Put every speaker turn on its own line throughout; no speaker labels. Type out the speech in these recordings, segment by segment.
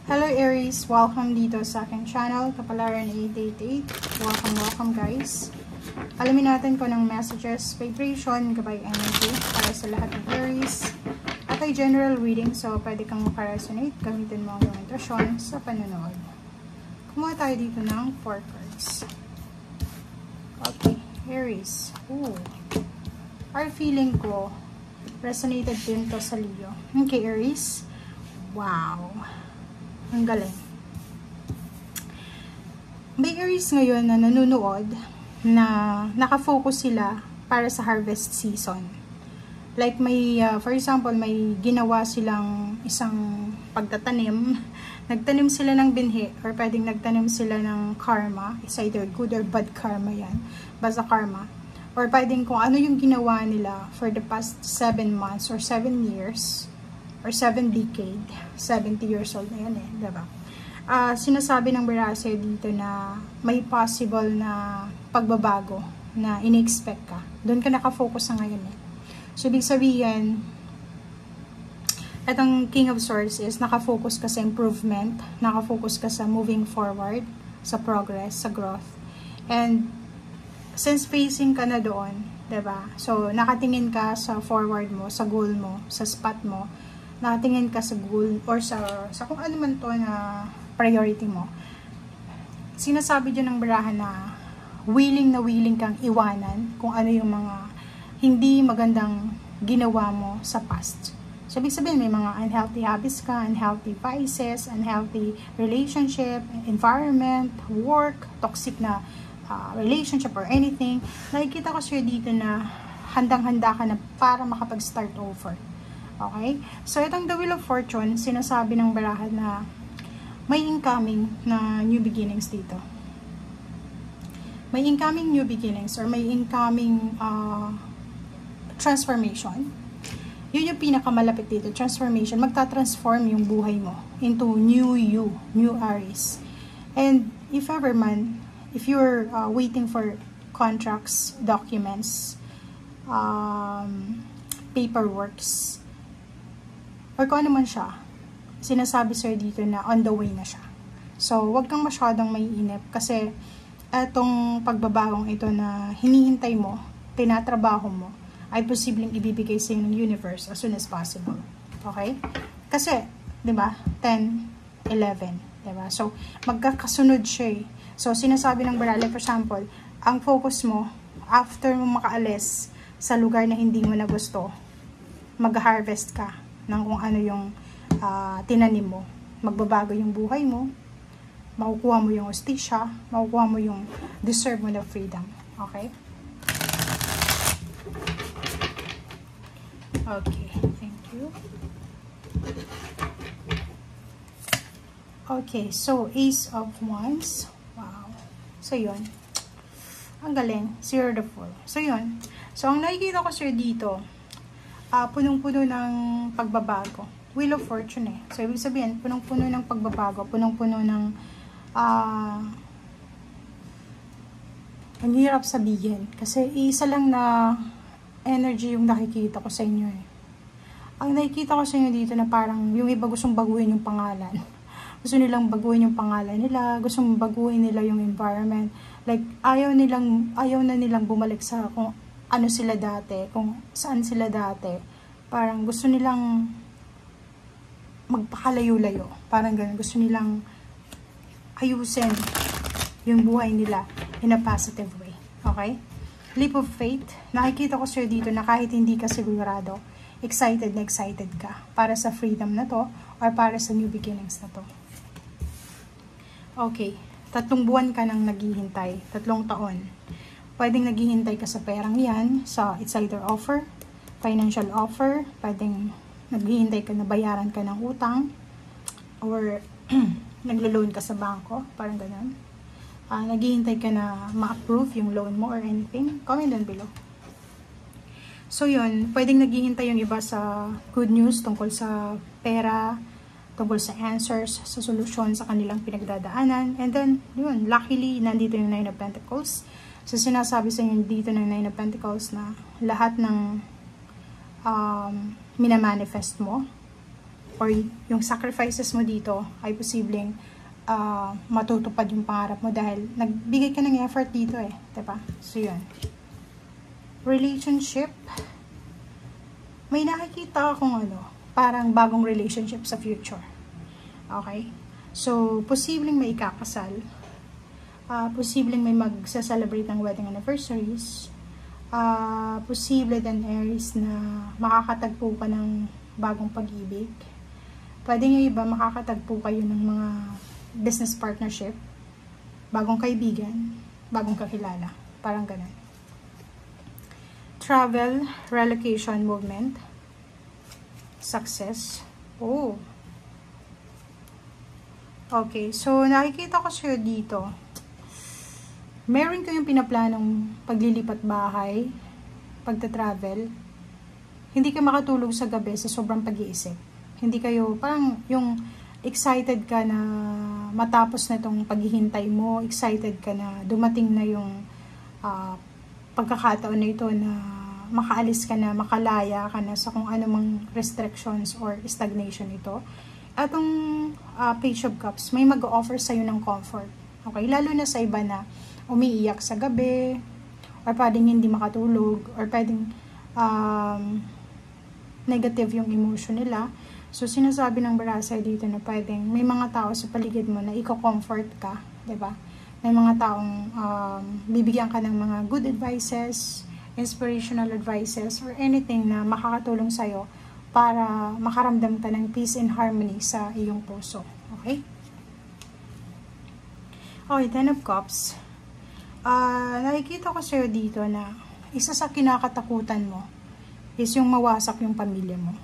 Hello Aries, welcome dito sa aking channel, Kapalaran 888. Welcome guys. Alamin natin kung anong messages, vibration, gabay energy para sa lahat ng Aries. At ay general reading, so pwede kang makaresonate, gamitin mo ang iyong intuition sa panonood. Kumuha tayo dito ng 4 cards. Okay, Aries. Ooh. Our feeling ko, resonated din to sa Leo. Okay, Aries. Wow. Ang galing. May Aries ngayon na nanonood na nakafocus sila para sa harvest season. Like may, for example, may ginawa silang isang pagtatanim. Nagtanim sila ng binhi or pwedeng nagtanim sila ng karma. It's either good or bad karma yan. Basta karma. Or pwedeng kung ano yung ginawa nila for the past 7 months or 7 years. Or 7 decade, 70 years old na yan eh, diba? Sinasabi ng Barase dito na may possible na pagbabago na ini-expect ka. Doon ka nakafocus sa ngayon eh. So, ibig sabihin, itong King of Swords is nakafocus ka sa improvement, nakafocus ka sa moving forward, sa progress, sa growth. And, since facing ka na doon, diba? So, nakatingin ka sa forward mo, sa goal mo, sa spot mo, nakatingin ka sa goal or sa kung ano man to na priority mo. Sinasabi dyan ng barahan na willing kang iwanan kung ano yung mga hindi magandang ginawa mo sa past. So, ibig sabihin, may mga unhealthy habits ka, unhealthy vices, unhealthy relationship, environment, work, toxic na relationship or anything. Nakikita ko sa'yo dito na handang-handa ka na para makapag-start over. Okay? So, itong The Wheel of Fortune, sinasabi ng barahan na may incoming na new beginnings dito. May incoming new beginnings or may incoming transformation. Yun yung pinakamalapit dito, transformation. Magta-transform yung buhay mo into new you, new Aries. And if ever man, if you're waiting for contracts, documents, paperworks, or kung ano man siya, sinasabi sa'yo dito na on the way na siya. So, wag kang masyadong maiinip kasi etong pagbabagong ito na hinihintay mo, tinatrabaho mo, ay posibleng ibibigay sa'yo ng universe as soon as possible. Okay? Kasi, di ba, 10, 11, di ba? So, magkakasunod siya eh. So, sinasabi ng barale, for example, ang focus mo, after mo makaalis sa lugar na hindi mo na gusto, mag-harvest ka ng kung ano yung tinanim mo. Magbabago yung buhay mo, makukuha mo yung hustisya, makukuha mo yung deserve mo na freedom. Okay? Okay, thank you. Okay, so Ace of Wands. Wow. So, yun. Ang galing. 0 the 4. So, yun. So, ang nakikita ko sir dito, punong-puno ng pagbabago. Wheel of Fortune eh. So, ibig sabihin, punong-puno ng pagbabago, punong-puno ng ang hirap sabihin. Kasi isa lang na energy yung nakikita ko sa inyo eh. Ang nakikita ko sa inyo dito na parang yung iba gustong baguhin yung pangalan. Gusto nilang baguhin yung pangalan nila, gustong baguhin nila yung environment. Like, ayaw na nilang bumalik sa kung ano sila dati, kung saan sila dati. Parang gusto nilang magpakalayo-layo. Parang ganun. Gusto nilang ayusin yung buhay nila in a positive way. Okay? Leap of faith. Nakikita ko sir dito na kahit hindi ka sigurado, excited na excited ka para sa freedom na to or para sa new beginnings na to. Okay. 3 buwan ka nang naghihintay. 3 taon. Pwedeng naghihintay ka sa perang yan, sa it's either offer, financial offer, pwedeng naghihintay ka na bayaran ka ng utang, or naglo-loan ka sa bangko, parang ganun. Naghihintay ka na ma-approve yung loan mo or anything, comment down below. So yun, pwedeng naghihintay yung iba sa good news tungkol sa pera, tungkol sa answers, sa solusyon sa kanilang pinagdadaanan, and then, yun, luckily, nandito yung 9 of Pentacles. So, sinasabi sa inyo dito ng 9 of Pentacles na lahat ng minamanifest mo or yung sacrifices mo dito ay posibleng matutupad yung pangarap mo dahil nagbigay ka ng effort dito eh, diba? So yun. Relationship, may nakikita akong parang bagong relationship sa future. Okay? So, posibleng may ikakasal. Posibleng may magsa-celebrate ng wedding anniversaries. Posible din Aries na makakatagpo ka ng bagong pag-ibig. Pwede nyo iba makakatagpo kayo ng mga business partnership, bagong kaibigan, bagong kakilala. Parang ganun. Travel, relocation, movement, success. Oh. Okay, so nakikita ko sa'yo dito. Meron kayong pinaplanong paglilipat bahay, pagta-travel. Hindi ka makatulog sa gabi sa sobrang pag-iisip. Hindi kayo, parang yung excited ka na matapos na itong paghihintay mo, excited ka na dumating na yung pagkakataon na ito na makaalis ka na, makalaya ka na sa kung anumang restrictions or stagnation ito. Atong Page of Cups, may mag-offer sa'yo ng comfort. Okay? Lalo na sa iba na umiiyak sa gabi, or pwedeng hindi makatulog, or pwedeng negative yung emotion nila. So, sinasabi ng Barasay dito na pwedeng may mga tao sa paligid mo na i-comfort ka, diba? May mga taong bibigyan ka ng mga good advices, inspirational advices, or anything na makakatulong sa'yo para makaramdam ka ng peace and harmony sa iyong puso. Okay? Okay, Ten of Cups. Nakikita ko sa'yo dito na isa sa kinakatakutan mo is yung mawasak yung pamilya mo.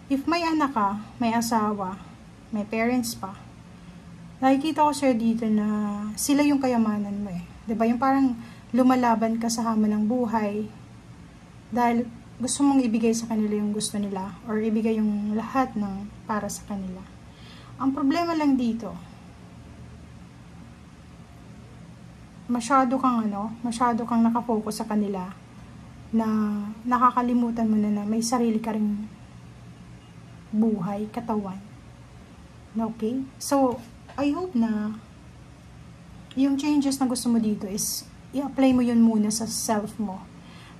If may anak ka, may asawa, may parents pa, nakikita ko sa'yo dito na sila yung kayamanan mo eh. Diba? Yung parang lumalaban ka sa hamon ng buhay dahil gusto mong ibigay sa kanila yung gusto nila or ibigay yung lahat ng para sa kanila. Ang problema lang dito, masyado kang nakafocus sa kanila na nakakalimutan mo na may sarili ka ring buhay, katawan. Okay? So, I hope na yung changes na gusto mo dito is i-apply mo yun muna sa self mo.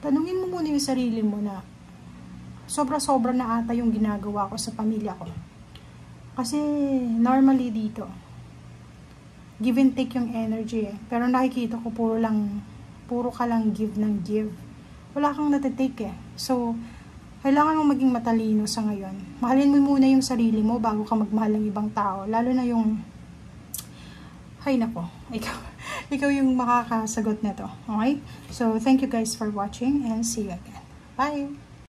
Tanungin mo muna yung sarili mo na sobra-sobra na ata yung ginagawa ko sa pamilya ko. Kasi normally dito, give and take yung energy eh. Pero nakikita ko puro ka lang give ng give. Wala kang natitake eh. So, kailangan mo maging matalino sa ngayon. Mahalin mo muna yung sarili mo bago ka magmahal ng ibang tao. Lalo na yung, hay nako, ikaw yung makakasagot na to. Okay? So, thank you guys for watching and see you again. Bye!